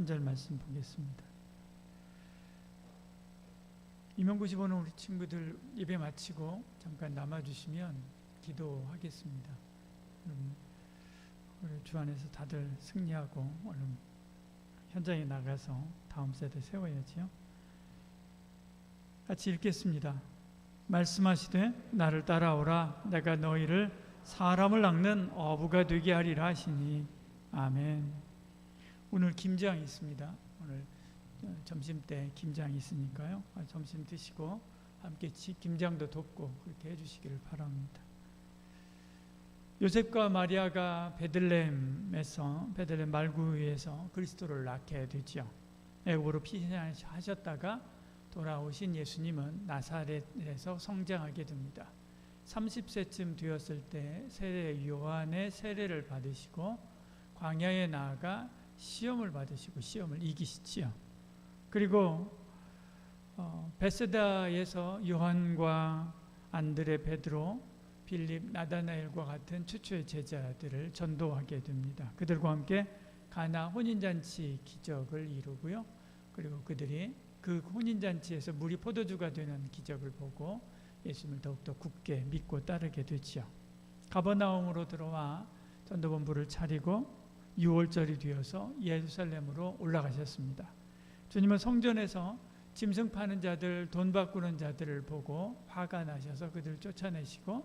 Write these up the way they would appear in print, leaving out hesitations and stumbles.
한 절 말씀 보겠습니다. 임용고시 보는 우리 친구들 예배 마치고 잠깐 남아주시면 기도하겠습니다. 우리 주 안에서 다들 승리하고 얼른 현장에 나가서 다음 세대 세워야지요. 같이 읽겠습니다. 말씀하시되 나를 따라오라 내가 너희를 사람을 낚는 어부가 되게 하리라 하시니 아멘. 오늘 김장이 있습니다. 오늘 점심때 김장이 있으니까요. 점심 드시고 함께 김장도 돕고 그렇게 해주시기를 바랍니다. 요셉과 마리아가 베들레헴 말구에서 그리스도를 낳게 되지요. 애굽으로 피신하셨다가 돌아오신 예수님은 나사렛에서 성장하게 됩니다. 30세쯤 되었을 때 세례 요한의 세례를 받으시고 광야에 나아가 시험을 받으시고 시험을 이기시지요. 그리고 베세다에서 요한과 안드레, 베드로, 빌립, 나다나엘과 같은 최초의 제자들을 전도하게 됩니다. 그들과 함께 가나 혼인잔치 기적을 이루고요. 그리고 그들이 그 혼인잔치에서 물이 포도주가 되는 기적을 보고 예수님을 더욱더 굳게 믿고 따르게 되지요. 가버나움으로 들어와 전도본부를 차리고 6월절이 되어서 예루살렘으로 올라가셨습니다. 주님은 성전에서 짐승 파는 자들, 돈 바꾸는 자들을 보고 화가 나셔서 그들을 쫓아내시고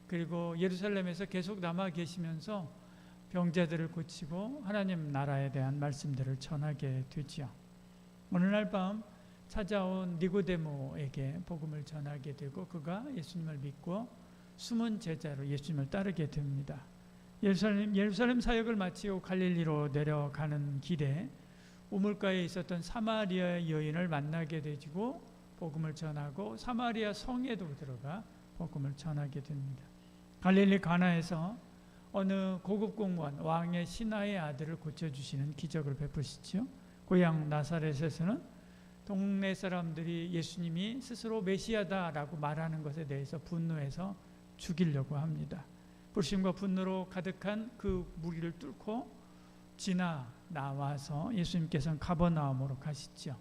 그리고 예루살렘에서 계속 남아 계시면서 병자들을 고치고 하나님 나라에 대한 말씀들을 전하게 되지요. 어느 날 밤 찾아온 니고데모에게 복음을 전하게 되고 그가 예수님을 믿고 숨은 제자로 예수님을 따르게 됩니다. 예루살렘 사역을 마치고 갈릴리로 내려가는 길에 우물가에 있었던 사마리아 여인을 만나게 되고 복음을 전하고 사마리아 성에도 들어가 복음을 전하게 됩니다. 갈릴리 가나에서 어느 고급 공무원 왕의 신하의 아들을 고쳐주시는 기적을 베푸시죠. 고향 나사렛에서는 동네 사람들이 예수님이 스스로 메시아다라고 말하는 것에 대해서 분노해서 죽이려고 합니다. 불신과 분노로 가득한 그 무리를 뚫고 지나 나와서 예수님께서는 가버나움으로 가시죠.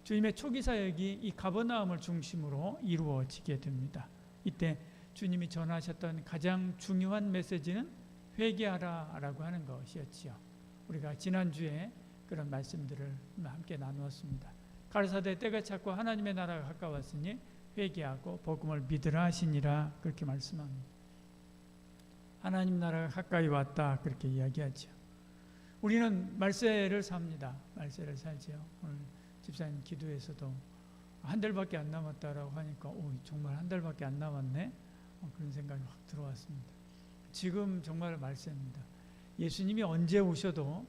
주님의 초기 사역이 이 가버나움을 중심으로 이루어지게 됩니다. 이때 주님이 전하셨던 가장 중요한 메시지는 회개하라라고 하는 것이었지요. 우리가 지난주에 그런 말씀들을 함께 나누었습니다. 가르사대 때가 찼고 하나님의 나라가 가까웠으니 회개하고 복음을 믿으라 하시니라 그렇게 말씀합니다. 하나님 나라가 가까이 왔다 그렇게 이야기하죠. 우리는 말세를 삽니다. 말세를 살죠. 오늘 집사님 기도에서도 한 달밖에 안 남았다라고 하니까 정말 한 달밖에 안 남았네 그런 생각이 확 들어왔습니다. 지금 정말 말세입니다. 예수님이 언제 오셔도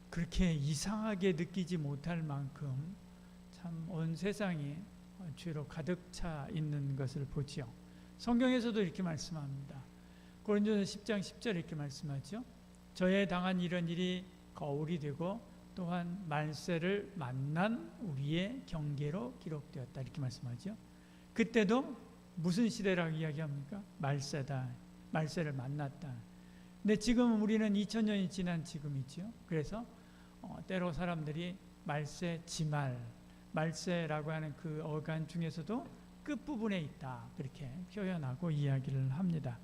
그렇게 이상하게 느끼지 못할 만큼 참 온 세상이 죄로 가득 차 있는 것을 보지요. 성경에서도 이렇게 말씀합니다. 고린도서 10장 10절 이렇게 말씀하죠. 저에 당한 이런 일이 거울이 되고 또한 말세를 만난 우리의 경계로 기록되었다 이렇게 말씀하죠. 그때도 무슨 시대라고 이야기합니까? 말세다. 말세를 만났다. 근데 지금 우리는 2000년이 지난 지금이죠. 그래서 때로 사람들이 말세 지말, 말세라고 하는 그 어간 중에서도 끝부분에 있다 그렇게 표현하고 이야기를 합니다.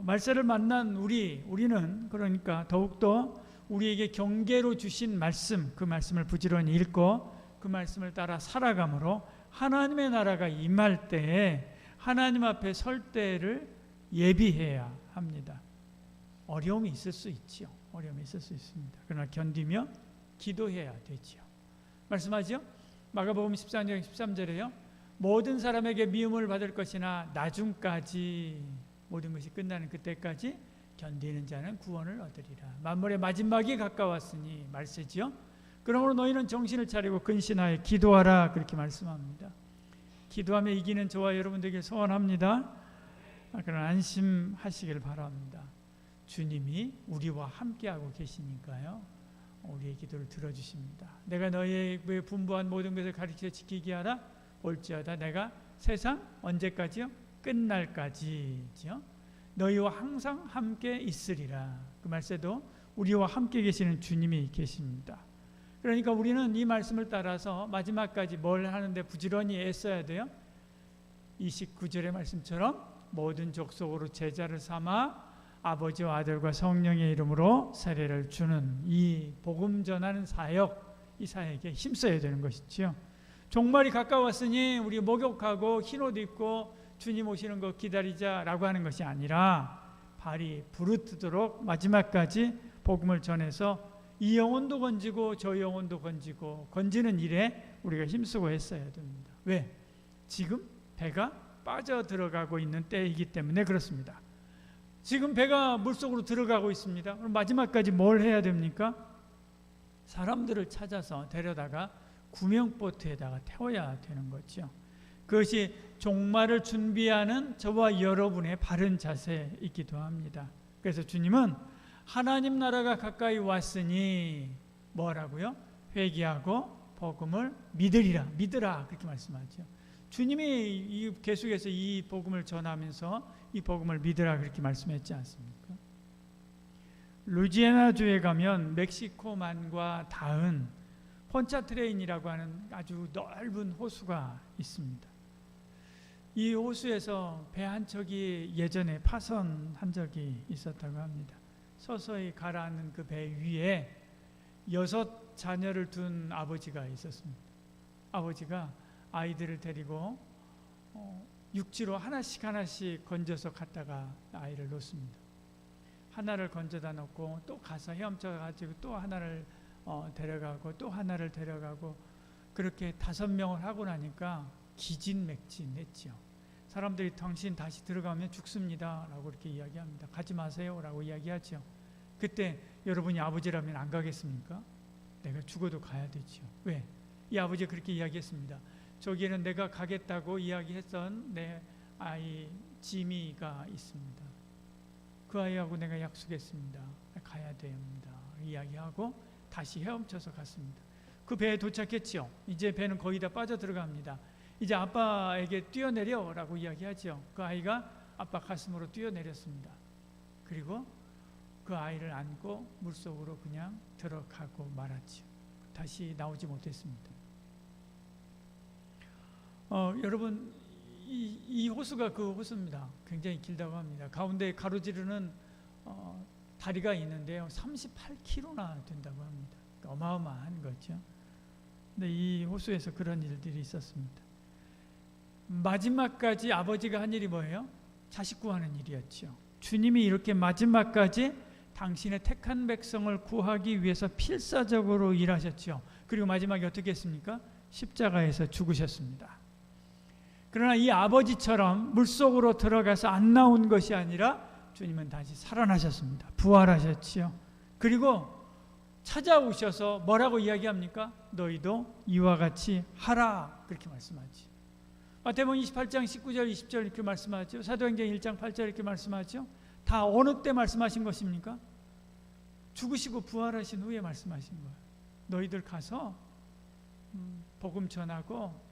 말세를 만난 우리는 그러니까 더욱더 우리에게 경계로 주신 말씀, 그 말씀을 부지런히 읽고 그 말씀을 따라 살아감으로 하나님의 나라가 임할 때에 하나님 앞에 설 때를 예비해야 합니다. 어려움이 있을 수 있지요. 어려움이 있을 수 있습니다. 그러나 견디며 기도해야 되지요. 말씀하죠. 마가복음 14장 13절에요. 모든 사람에게 미움을 받을 것이나 나중까지 모든 것이 끝나는 그때까지 견디는 자는 구원을 얻으리라. 만물의 마지막이 가까웠으니 말세지요. 그러므로 너희는 정신을 차리고 근신하여 기도하라 그렇게 말씀합니다. 기도하며 이기는 저와 여러분들에게 소원합니다. 그러나 안심하시길 바랍니다. 주님이 우리와 함께하고 계시니까요. 우리의 기도를 들어주십니다. 내가 너희에게 분부한 모든 것을 가르쳐 지키게 하라. 올지어다 내가 세상 언제까지요? 끝날까지죠. 너희와 항상 함께 있으리라. 그 말세도 우리와 함께 계시는 주님이 계십니다. 그러니까 우리는 이 말씀을 따라서 마지막까지 뭘 하는데 부지런히 애써야 돼요. 29절의 말씀처럼 모든 족속으로 제자를 삼아 아버지와 아들과 성령의 이름으로 세례를 주는 이 복음 전하는 사역, 이 사역에 힘써야 되는 것이지요. 종말이 가까웠으니 우리 목욕하고 흰옷 입고 주님 오시는 거 기다리자라고 하는 것이 아니라 발이 부르트도록 마지막까지 복음을 전해서 이 영혼도 건지고 저 영혼도 건지고 건지는 일에 우리가 힘쓰고 했어야 됩니다. 왜? 지금 배가 빠져 들어가고 있는 때이기 때문에 그렇습니다. 지금 배가 물속으로 들어가고 있습니다. 그럼 마지막까지 뭘 해야 됩니까? 사람들을 찾아서 데려다가 구명보트에다가 태워야 되는 거죠. 그것이 종말을 준비하는 저와 여러분의 바른 자세이기도 합니다. 그래서 주님은 하나님 나라가 가까이 왔으니 뭐라고요? 회개하고 복음을 믿으라 그렇게 말씀하죠. 주님이 계속해서 이 복음을 전하면서 이 복음을 믿으라 그렇게 말씀했지 않습니까? 루이지애나주에 가면 멕시코만과 닿은 폰차트레인이라고 하는 아주 넓은 호수가 있습니다. 이 호수에서 배 한 척이 예전에 파손한 적이 있었다고 합니다. 서서히 가라앉는 그 배 위에 6 자녀를 둔 아버지가 있었습니다. 아버지가 아이들을 데리고 육지로 하나씩 건져서 갔다가 아이를 놓습니다. 하나를 건져다 놓고 또 가서 헤엄쳐가지고 또 하나를 데려가고 또 하나를 데려가고 그렇게 5명을 하고 나니까 기진맥진했죠. 사람들이 당신 다시 들어가면 죽습니다 라고 이렇게 이야기합니다. 가지 마세요 라고 이야기하죠. 그때 여러분이 아버지라면 안 가겠습니까? 내가 죽어도 가야 되죠. 왜? 이 아버지가 그렇게 이야기했습니다. 저기에는 내가 가겠다고 이야기했던 내 아이 지미가 있습니다. 그 아이하고 내가 약속했습니다. 가야 됩니다. 이야기하고 다시 헤엄쳐서 갔습니다. 그 배에 도착했죠. 이제 배는 거의 다 빠져 들어갑니다. 이제 아빠에게 뛰어내려 라고 이야기하죠. 그 아이가 아빠 가슴으로 뛰어내렸습니다. 그리고 그 아이를 안고 물속으로 그냥 들어가고 말았죠. 다시 나오지 못했습니다. 여러분 이 호수가 그 호수입니다. 굉장히 길다고 합니다. 가운데 가로지르는 다리가 있는데요. 38km나 된다고 합니다. 어마어마한 거죠. 근데 이 호수에서 그런 일들이 있었습니다. 마지막까지 아버지가 한 일이 뭐예요? 자식 구하는 일이었죠. 주님이 이렇게 마지막까지 당신의 택한 백성을 구하기 위해서 필사적으로 일하셨죠. 그리고 마지막에 어떻게 했습니까? 십자가에서 죽으셨습니다. 그러나 이 아버지처럼 물속으로 들어가서 안 나온 것이 아니라 주님은 다시 살아나셨습니다. 부활하셨지요. 그리고 찾아오셔서 뭐라고 이야기합니까? 너희도 이와 같이 하라 그렇게 말씀하지. 마태복음 28장 19절 20절 이렇게 말씀하죠. 사도행전 1장 8절 이렇게 말씀하죠. 다 어느 때 말씀하신 것입니까? 죽으시고 부활하신 후에 말씀하신 거예요. 너희들 가서 복음 전하고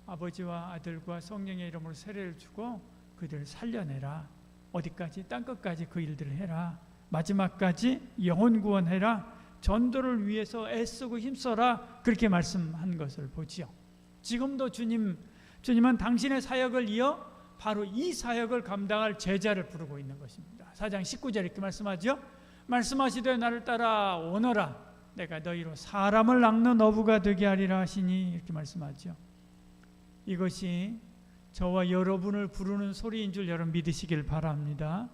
아버지와 아들과 성령의 이름으로 세례를 주고 그들을 살려내라. 어디까지? 땅끝까지 그 일들을 해라. 마지막까지 영혼 구원해라. 전도를 위해서 애쓰고 힘써라. 그렇게 말씀한 것을 보지요. 지금도 주님은 당신의 사역을 이어 바로 이 사역을 감당할 제자를 부르고 있는 것입니다. 4장 19절 이렇게 말씀하죠. 말씀하시되 나를 따라 오너라. 내가 너희로 사람을 낚는 어부가 되게 하리라 하시니 이렇게 말씀하죠. 이것이 저와 여러분을 부르는 소리인 줄 여러분 믿으시길 바랍니다.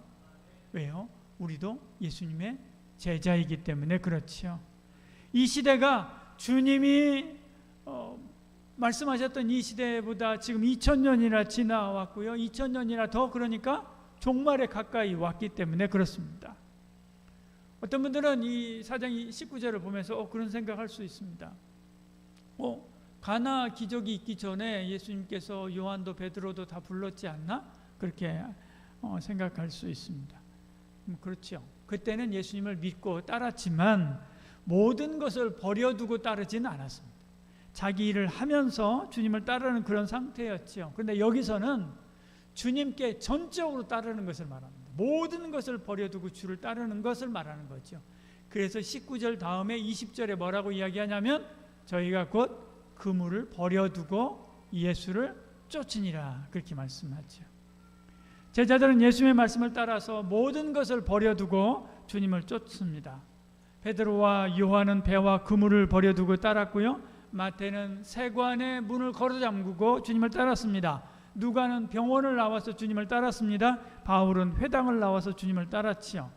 왜요? 우리도 예수님의 제자이기 때문에 그렇죠. 이 시대가 주님이 말씀하셨던 이 시대보다 지금 2000년이나 지나왔고요. 2000년이나 더 그러니까 종말에 가까이 왔기 때문에 그렇습니다. 어떤 분들은 이 4장 19절을 보면서 그런 생각할 수 있습니다. 가나 기적이 있기 전에 예수님께서 요한도 베드로도 다 불렀지 않나? 그렇게 생각할 수 있습니다. 그렇죠. 그때는 예수님을 믿고 따랐지만 모든 것을 버려두고 따르지는 않았습니다. 자기 일을 하면서 주님을 따르는 그런 상태였죠. 그런데 여기서는 주님께 전적으로 따르는 것을 말합니다. 모든 것을 버려두고 주를 따르는 것을 말하는 거죠. 그래서 19절 다음에 20절에 뭐라고 이야기하냐면 저희가 곧 그물을 버려두고 예수를 쫓으니라 그렇게 말씀하죠. 제자들은 예수님의 말씀을 따라서 모든 것을 버려두고 주님을 쫓습니다. 베드로와 요한은 배와 그물을 버려두고 따랐고요. 마태는 세관의 문을 걸어잠그고 주님을 따랐습니다. 누가는 병원을 나와서 주님을 따랐습니다. 바울은 회당을 나와서 주님을 따랐지요.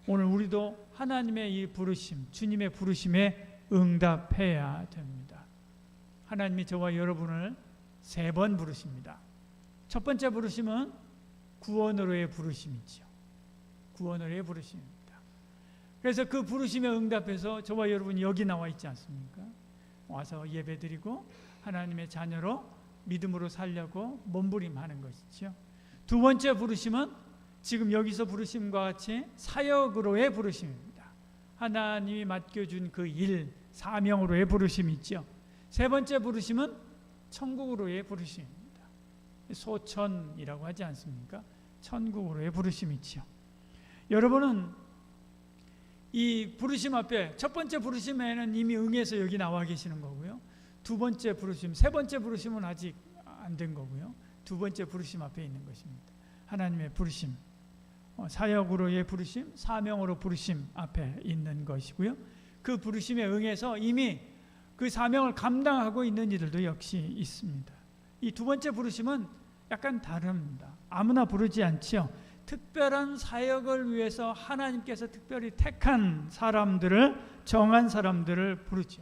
오늘 우리도 하나님의 이 부르심, 주님의 부르심에 응답해야 됩니다. 하나님이 저와 여러분을 3번 부르십니다. 첫 번째 부르심은 구원으로의 부르심이죠. 구원으로의 부르심입니다. 그래서 그 부르심에 응답해서 저와 여러분이 여기 나와 있지 않습니까? 와서 예배드리고 하나님의 자녀로 믿음으로 살려고 몸부림하는 것이죠. 두 번째 부르심은 지금 여기서 부르심과 같이 사역으로의 부르심입니다. 하나님이 맡겨준 그 일, 사명으로의 부르심이 있죠. 세 번째 부르심은 천국으로의 부르심입니다. 소천이라고 하지 않습니까? 천국으로의 부르심이 있죠. 여러분은 이 부르심 앞에 첫 번째 부르심에는 이미 응해서 여기 나와 계시는 거고요. 두 번째 부르심, 세 번째 부르심은 아직 안 된 거고요. 두 번째 부르심 앞에 있는 것입니다. 하나님의 부르심, 사역으로의 부르심, 사명으로 부르심 앞에 있는 것이고요. 그 부르심에 응해서 이미 그 사명을 감당하고 있는 이들도 역시 있습니다. 이 두 번째 부르심은 약간 다릅니다. 아무나 부르지 않지요. 특별한 사역을 위해서 하나님께서 특별히 택한 사람들을, 정한 사람들을 부르죠.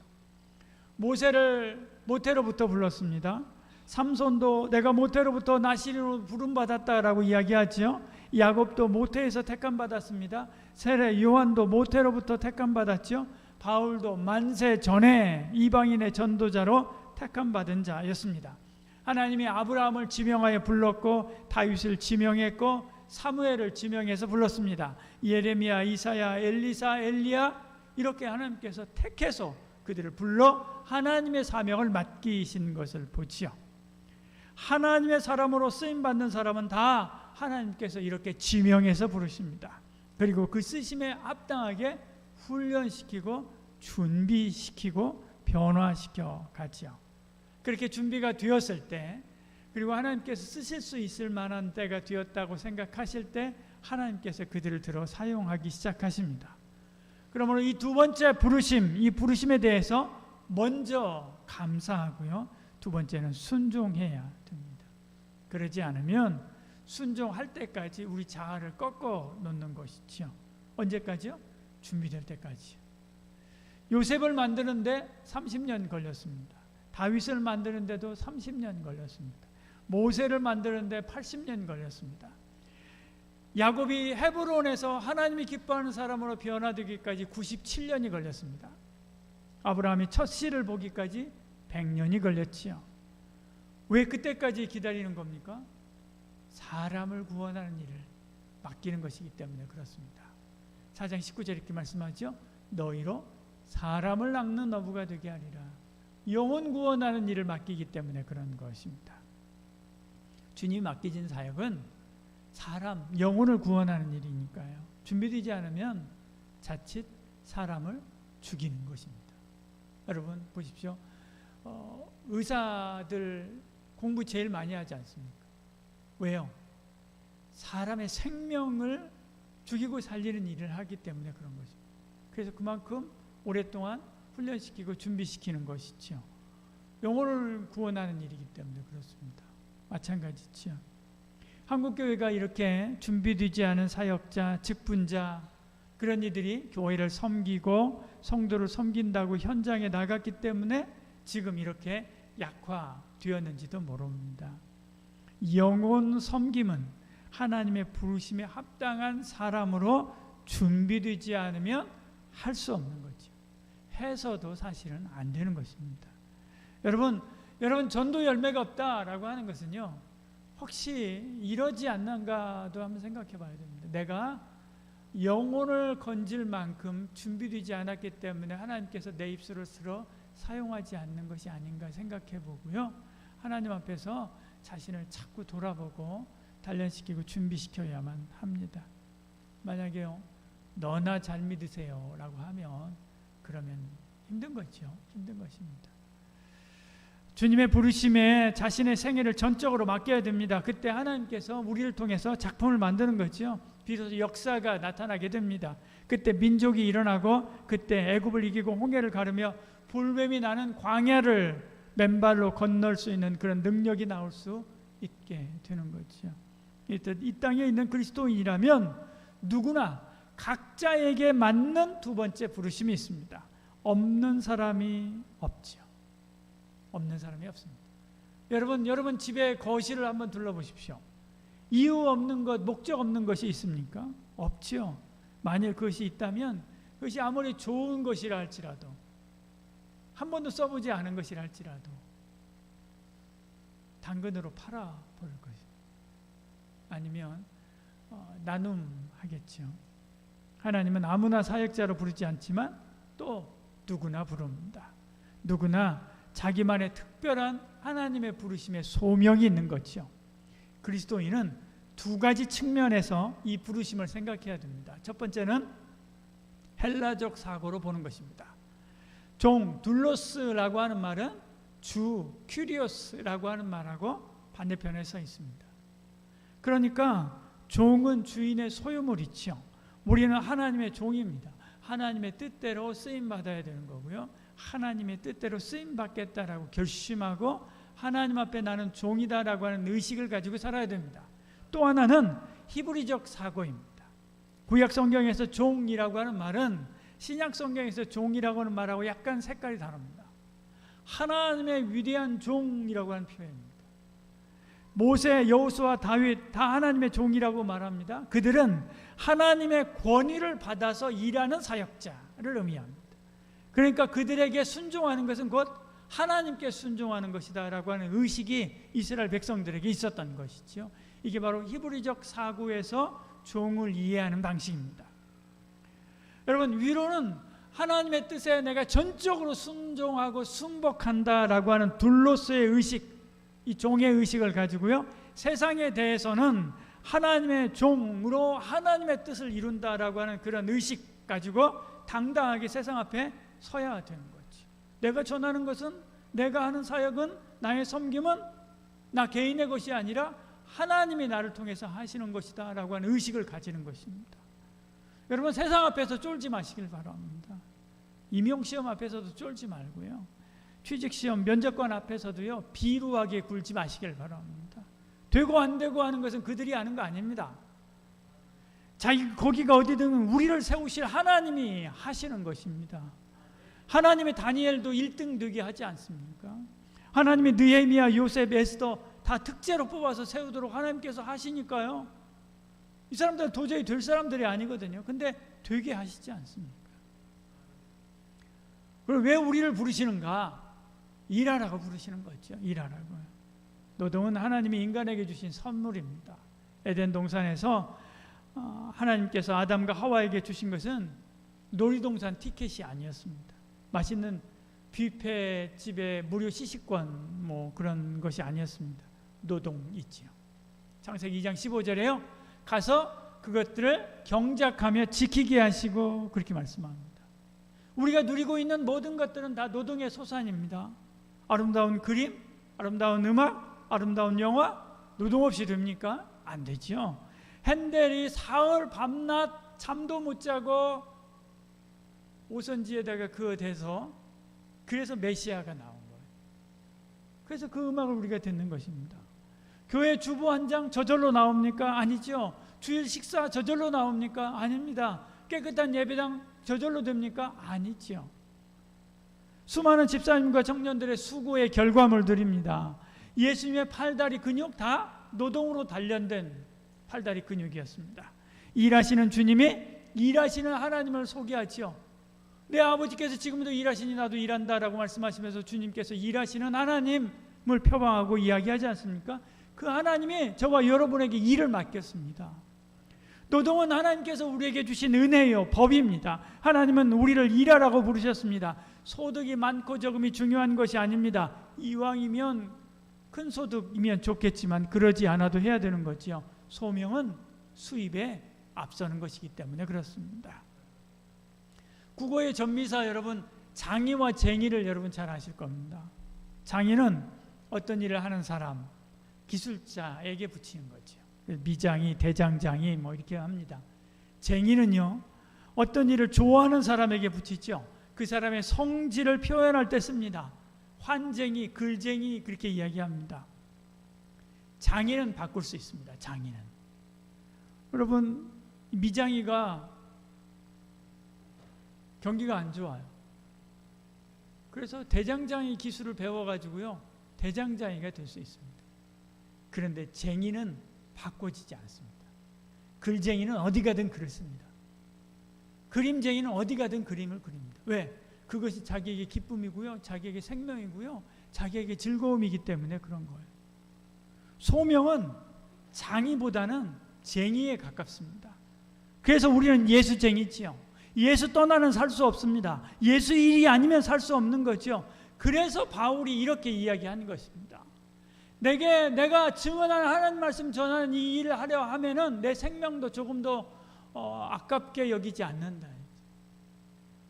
모세를 모태로부터 불렀습니다. 삼손도 내가 모태로부터 나시린으로 부름받았다라고 이야기하죠. 야곱도 모태에서 택함받았습니다. 세례 요한도 모태로부터 택함받았죠. 바울도 만세 전에 이방인의 전도자로 택함받은 자였습니다. 하나님이 아브라함을 지명하여 불렀고 다윗을 지명했고 사무엘을 지명해서 불렀습니다. 예레미야, 이사야, 엘리사, 엘리야 이렇게 하나님께서 택해서 그들을 불러 하나님의 사명을 맡기신 것을 보지요. 하나님의 사람으로 쓰임받는 사람은 다 하나님께서 이렇게 지명해서 부르십니다. 그리고 그 쓰심에 합당하게 훈련시키고 준비시키고 변화시켜 가지요. 그렇게 준비가 되었을 때, 그리고 하나님께서 쓰실 수 있을 만한 때가 되었다고 생각하실 때 하나님께서 그들을 들어 사용하기 시작하십니다. 그러므로 이 두 번째 부르심, 이 부르심에 대해서 먼저 감사하고요. 두 번째는 순종해야 됩니다. 그러지 않으면 순종할 때까지 우리 자아를 꺾어 놓는 것이지요. 언제까지요? 준비될 때까지요. 요셉을 만드는데 30년 걸렸습니다. 다윗을 만드는데도 30년 걸렸습니다. 모세를 만드는데 80년 걸렸습니다. 야곱이 헤브론에서 하나님이 기뻐하는 사람으로 변화되기까지 97년이 걸렸습니다. 아브라함이 첫 씨를 보기까지 100년이 걸렸지요. 왜 그때까지 기다리는 겁니까? 사람을 구원하는 일을 맡기는 것이기 때문에 그렇습니다. 4장 19절 이렇게 말씀하죠. 너희로 사람을 낚는 어부가 되게 하리라. 영혼 구원하는 일을 맡기기 때문에 그런 것입니다. 주님이 맡기신 사역은 사람, 영혼을 구원하는 일이니까요. 준비되지 않으면 자칫 사람을 죽이는 것입니다. 여러분 보십시오. 의사들 공부 제일 많이 하지 않습니까? 왜요? 사람의 생명을 죽이고 살리는 일을 하기 때문에 그런 것입니다. 그래서 그만큼 오랫동안 훈련시키고 준비시키는 것이죠. 영혼을 구원하는 일이기 때문에 그렇습니다. 마찬가지죠. 한국교회가 이렇게 준비되지 않은 사역자, 직분자 그런 이들이 교회를 섬기고 성도를 섬긴다고 현장에 나갔기 때문에 지금 이렇게 약화되었는지도 모릅니다. 영혼 섬김은 하나님의 부르심에 합당한 사람으로 준비되지 않으면 할 수 없는 거죠. 해서도 사실은 안 되는 것입니다. 여러분 전도 열매가 없다라고 하는 것은요, 혹시 이러지 않는가도 한번 생각해 봐야 됩니다. 내가 영혼을 건질 만큼 준비되지 않았기 때문에 하나님께서 내 입술을 쓸어 사용하지 않는 것이 아닌가 생각해 보고요. 하나님 앞에서 자신을 자꾸 돌아보고 단련시키고 준비시켜야만 합니다. 만약에요, 너나 잘 믿으세요 라고 하면 그러면 힘든 거죠. 힘든 것입니다. 주님의 부르심에 자신의 생애를 전적으로 맡겨야 됩니다. 그때 하나님께서 우리를 통해서 작품을 만드는 거죠. 비로소 역사가 나타나게 됩니다. 그때 민족이 일어나고 그때 애굽을 이기고 홍해를 가르며 불뱀이 나는 광야를 맨발로 건널 수 있는 그런 능력이 나올 수 있게 되는 거죠. 이 땅에 있는 그리스도인이라면 누구나 각자에게 맞는 두 번째 부르심이 있습니다. 없는 사람이 없죠. 없는 사람이 없습니다. 여러분 집의 거실을 한번 둘러보십시오. 이유 없는 것, 목적 없는 것이 있습니까? 없죠. 만일 그것이 있다면 그것이 아무리 좋은 것이라 할지라도 한 번도 써보지 않은 것이라 할지라도 당근으로 팔아버릴 것입니다. 아니면 나눔하겠죠. 하나님은 아무나 사역자로 부르지 않지만 또 누구나 부릅니다. 누구나 자기만의 특별한 하나님의 부르심의 소명이 있는 거죠. 그리스도인은 두 가지 측면에서 이 부르심을 생각해야 됩니다. 첫 번째는 헬라적 사고로 보는 것입니다. 종, 둘로스라고 하는 말은 주, 큐리오스라고 하는 말하고 반대편에 서 있습니다. 그러니까 종은 주인의 소유물이죠. 우리는 하나님의 종입니다. 하나님의 뜻대로 쓰임받아야 되는 거고요. 하나님의 뜻대로 쓰임받겠다라고 결심하고 하나님 앞에 나는 종이다라고 하는 의식을 가지고 살아야 됩니다. 또 하나는 히브리적 사고입니다. 구약 성경에서 종이라고 하는 말은 신약 성경에서 종이라고 하는 말하고 약간 색깔이 다릅니다. 하나님의 위대한 종이라고 하는 표현입니다. 모세, 여호수아, 다윗 다 하나님의 종이라고 말합니다. 그들은 하나님의 권위를 받아서 일하는 사역자를 의미합니다. 그러니까 그들에게 순종하는 것은 곧 하나님께 순종하는 것이다 라고 하는 의식이 이스라엘 백성들에게 있었던 것이죠. 이게 바로 히브리적 사고에서 종을 이해하는 방식입니다. 여러분, 위로는 하나님의 뜻에 내가 전적으로 순종하고 순복한다라고 하는 둘로스의 의식, 이 종의 의식을 가지고요. 세상에 대해서는 하나님의 종으로 하나님의 뜻을 이룬다라고 하는 그런 의식 가지고 당당하게 세상 앞에 서야 되는 거죠. 내가 전하는 것은, 내가 하는 사역은, 나의 섬김은 나 개인의 것이 아니라 하나님이 나를 통해서 하시는 것이다 라고 하는 의식을 가지는 것입니다. 여러분, 세상 앞에서 쫄지 마시길 바랍니다. 임용시험 앞에서도 쫄지 말고요. 취직시험, 면접관 앞에서도요, 비루하게 굴지 마시길 바랍니다. 되고 안 되고 하는 것은 그들이 아는 거 아닙니다. 거기가 어디든 우리를 세우실 하나님이 하시는 것입니다. 하나님의 다니엘도 1등 되게 하지 않습니까? 하나님의 느헤미야, 요셉, 에스더 다 특제로 뽑아서 세우도록 하나님께서 하시니까요. 이 사람들은 도저히 될 사람들이 아니거든요. 근데 되게 하시지 않습니까? 그리고 왜 우리를 부르시는가? 일하라고 부르시는 거죠. 일하라고요. 노동은 하나님이 인간에게 주신 선물입니다. 에덴 동산에서 하나님께서 아담과 하와에게 주신 것은 놀이동산 티켓이 아니었습니다. 맛있는 뷔페집에 무료 시식권 뭐 그런 것이 아니었습니다. 노동이지요. 창세기 2장 15절에요. 가서 그것들을 경작하며 지키게 하시고 그렇게 말씀합니다. 우리가 누리고 있는 모든 것들은 다 노동의 소산입니다. 아름다운 그림, 아름다운 음악, 아름다운 영화 노동 없이 됩니까? 안 되죠. 핸델이 사흘 밤낮 잠도 못 자고 오선지에다가 그어대서 그래서 메시아가 나온 거예요. 그래서 그 음악을 우리가 듣는 것입니다. 교회 주보 한 장 저절로 나옵니까? 아니죠. 주일 식사 저절로 나옵니까? 아닙니다. 깨끗한 예배당 저절로 됩니까? 아니죠. 수많은 집사님과 청년들의 수고의 결과물들입니다. 예수님의 팔다리 근육 다 노동으로 단련된 팔다리 근육이었습니다. 일하시는 주님이 일하시는 하나님을 소개하지요. 내 아버지께서 지금도 일하시니 나도 일한다라고 말씀하시면서 주님께서 일하시는 하나님을 표방하고 이야기하지 않습니까? 그 하나님이 저와 여러분에게 일을 맡겼습니다. 노동은 하나님께서 우리에게 주신 은혜요, 법입니다. 하나님은 우리를 일하라고 부르셨습니다. 소득이 많고 적음이 중요한 것이 아닙니다. 이왕이면 큰 소득이면 좋겠지만 그러지 않아도 해야 되는 거지요. 소명은 수입에 앞서는 것이기 때문에 그렇습니다. 국어의 전미사 여러분, 장의와 쟁의를 여러분 잘 아실 겁니다. 장의는 어떤 일을 하는 사람, 기술자에게 붙이는 거죠. 미장이, 대장장이 뭐 이렇게 합니다. 쟁의는요, 어떤 일을 좋아하는 사람에게 붙이죠. 그 사람의 성질을 표현할 때 씁니다. 환쟁이, 글쟁이 그렇게 이야기합니다. 장의는 바꿀 수 있습니다. 장의는. 여러분, 미장이가 경기가 안 좋아요. 그래서 대장장이 기술을 배워가지고요, 대장장이가 될 수 있습니다. 그런데 쟁이는 바꿔지지 않습니다. 글쟁이는 어디 가든 글을 씁니다. 그림쟁이는 어디 가든 그림을 그립니다. 왜? 그것이 자기에게 기쁨이고요, 자기에게 생명이고요, 자기에게 즐거움이기 때문에 그런 거예요. 소명은 장이보다는 쟁이에 가깝습니다. 그래서 우리는 예수쟁이지요. 예수 떠나는 살 수 없습니다. 예수 일이 아니면 살 수 없는 거죠. 그래서 바울이 이렇게 이야기하는 것입니다. 내가 증언한 하나님 말씀 전하는 이 일을 하려 하면은 내 생명도 조금 더 아깝게 여기지 않는다.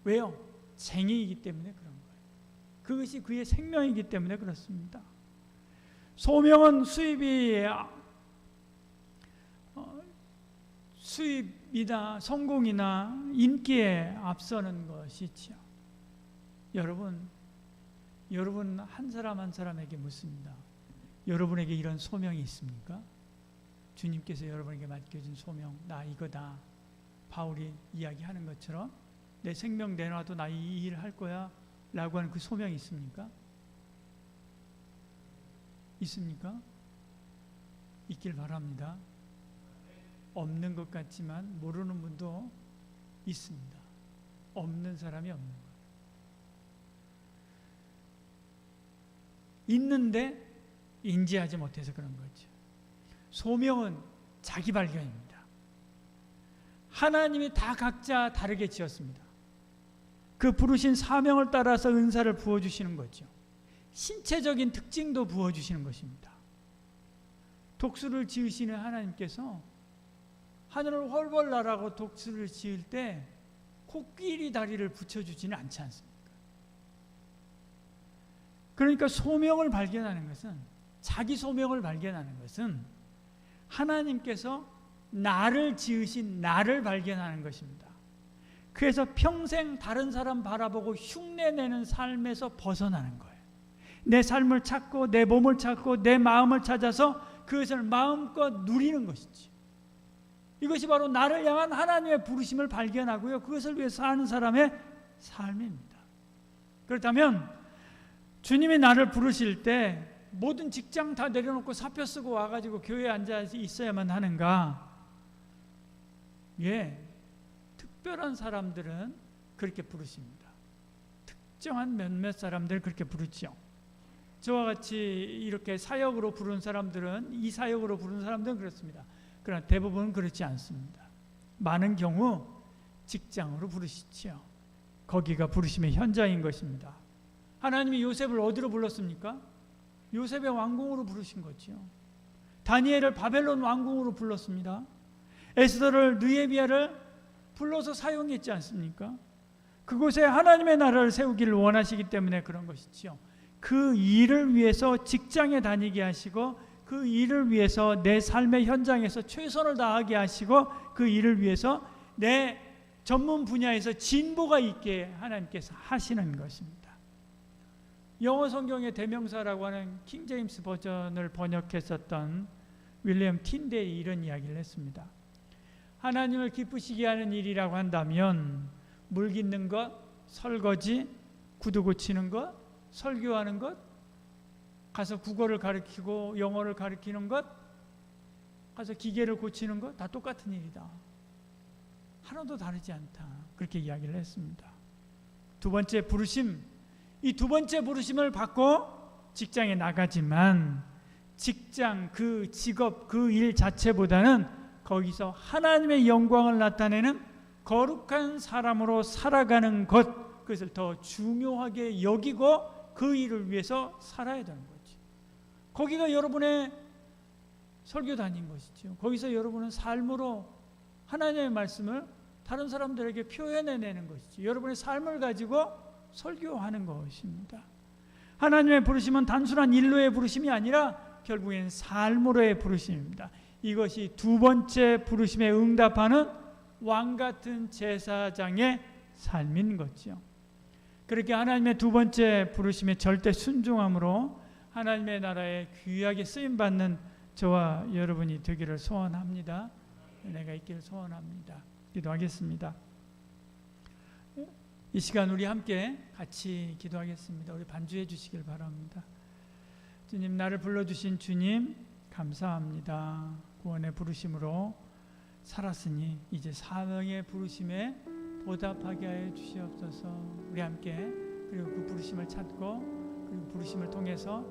왜요? 쟁이이기 때문에 그런 거예요. 그것이 그의 생명이기 때문에 그렇습니다. 소명은 수입이나 성공이나 인기에 앞서는 것이지요. 여러분 한 사람 한 사람에게 묻습니다. 여러분에게 이런 소명이 있습니까? 주님께서 여러분에게 맡겨준 소명, 나 이거다. 바울이 이야기하는 것처럼 내 생명 내놔도 나 이 일을 할 거야 라고 하는 그 소명이 있습니까? 있습니까? 있길 바랍니다. 없는 것 같지만 모르는 분도 있습니다. 없는 사람이 없는 거예요. 있는데 인지하지 못해서 그런 거죠. 소명은 자기 발견입니다. 하나님이 다 각자 다르게 지었습니다. 그 부르신 사명을 따라서 은사를 부어주시는 거죠. 신체적인 특징도 부어주시는 것입니다. 독수를 지으시는 하나님께서 하늘을 훨훨 나라고 독수를 지을 때 코끼리 다리를 붙여주지는 않지 않습니까? 그러니까 소명을 발견하는 것은, 자기 소명을 발견하는 것은 하나님께서 나를 지으신 나를 발견하는 것입니다. 그래서 평생 다른 사람 바라보고 흉내내는 삶에서 벗어나는 거예요. 내 삶을 찾고 내 몸을 찾고 내 마음을 찾아서 그것을 마음껏 누리는 것이지. 이것이 바로 나를 향한 하나님의 부르심을 발견하고요, 그것을 위해서 사는 사람의 삶입니다. 그렇다면 주님이 나를 부르실 때 모든 직장 다 내려놓고 사표 쓰고 와가지고 교회에 앉아 있어야만 하는가? 예, 특별한 사람들은 그렇게 부르십니다. 특정한 몇몇 사람들 그렇게 부르죠. 저와 같이 이렇게 사역으로 부른 사람들은, 이 사역으로 부른 사람들은 그렇습니다. 그러나 대부분은 그렇지 않습니다. 많은 경우 직장으로 부르시죠. 거기가 부르심의 현장인 것입니다. 하나님이 요셉을 어디로 불렀습니까? 요셉의 왕궁으로 부르신 거죠. 다니엘을 바벨론 왕궁으로 불렀습니다. 에스더를, 느헤미야를 불러서 사용했지 않습니까? 그곳에 하나님의 나라를 세우기를 원하시기 때문에 그런 것이지요. 그 일을 위해서 직장에 다니게 하시고, 그 일을 위해서 내 삶의 현장에서 최선을 다하게 하시고, 그 일을 위해서 내 전문 분야에서 진보가 있게 하나님께서 하시는 것입니다. 영어 성경의 대명사라고 하는 킹 제임스 버전을 번역했었던 윌리엄 틴데이 이런 이야기를 했습니다. 하나님을 기쁘시게 하는 일이라고 한다면 물 깃는 것, 설거지, 구두 고치는 것, 설교하는 것, 가서 국어를 가르치고 영어를 가르치는 것, 가서 기계를 고치는 것, 다 똑같은 일이다. 하나도 다르지 않다. 그렇게 이야기를 했습니다. 두 번째 부르심, 이 두 번째 부르심을 받고 직장에 나가지만 직장, 그 직업, 그 일 자체보다는 거기서 하나님의 영광을 나타내는 거룩한 사람으로 살아가는 것, 그것을 더 중요하게 여기고 그 일을 위해서 살아야 되는 거지. 거기가 여러분의 설교단인 것이죠. 거기서 여러분은 삶으로 하나님의 말씀을 다른 사람들에게 표현해내는 것이죠. 여러분의 삶을 가지고 설교하는 것입니다. 하나님의 부르심은 단순한 일로의 부르심이 아니라 결국엔 삶으로의 부르심입니다. 이것이 두 번째 부르심에 응답하는 왕같은 제사장의 삶인 거죠. 그렇게 하나님의 두 번째 부르심에 절대 순종함으로 하나님의 나라에 귀하게 쓰임받는 저와 여러분이 되기를 소원합니다. 은혜가 있기를 소원합니다. 기도하겠습니다. 이 시간 우리 함께 같이 기도하겠습니다. 우리 반주해 주시길 바랍니다. 주님, 나를 불러주신 주님 감사합니다. 구원의 부르심으로 살았으니 이제 사명의 부르심에 보답하게 하여 주시옵소서. 우리 함께 그리고 그 부르심을 찾고 그리고 부르심을 통해서